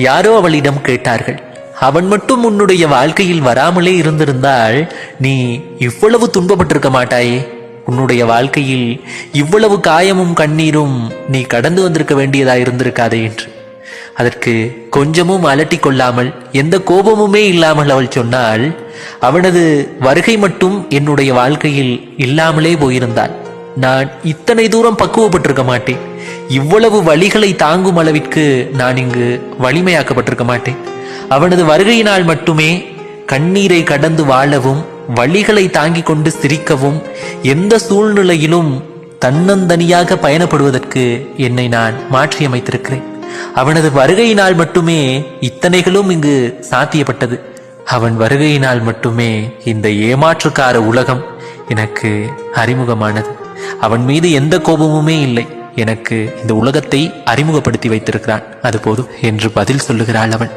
யாரோ அவளிடம் கேட்டார்கள், அவன் மட்டும் உன்னுடைய வாழ்க்கையில் வராமலே இருந்திருந்தால் நீ இவ்வளவு துன்பப்பட்டிருக்க மாட்டாயே, உன்னுடைய வாழ்க்கையில் இவ்வளவு காயமும் கண்ணீரும் நீ கடந்து வந்திருக்க வேண்டியதா இருந்திருக்காதே என்று. அதற்கு கொஞ்சமும் அலட்டி கொள்ளாமல், எந்த கோபமுமே இல்லாமல் அவள் சொன்னாள், அவனது வருகை மட்டும் என்னுடைய வாழ்க்கையில் இல்லாமலே போயிருந்தாள் நான் இத்தனை தூரம் பக்குவப்பட்டிருக்க மாட்டேன், இவ்வளவு வழிகளை தாங்கும் அளவிற்கு நான் இங்கு வலிமையாக்கப்பட்டிருக்க மாட்டேன். அவனது வருகையினால் மட்டுமே கண்ணீரை கடந்து வாழவும், வழிகளை தாங்கிக் கொண்டு சிரிக்கவும், எந்த சூழ்நிலையிலும் தன்னந்தனியாக பயணப்படுவதற்கு என்னை நான் மாற்றியமைத்திருக்கிறேன். அவனது வருகையினால் மட்டுமே இத்தனைகளும் இங்கு சாத்தியப்பட்டது. அவன் வருகையினால் மட்டுமே இந்த ஏமாற்றுக்கார உலகம் எனக்கு அறிமுகமானது. அவன் மீது எந்த கோபமுமே இல்லை, எனக்கு இந்த உலகத்தை அறிமுகப்படுத்தி வைத்திருக்கிறான், அது போதும் என்று பதில் சொல்லுகிறாள் அவள்.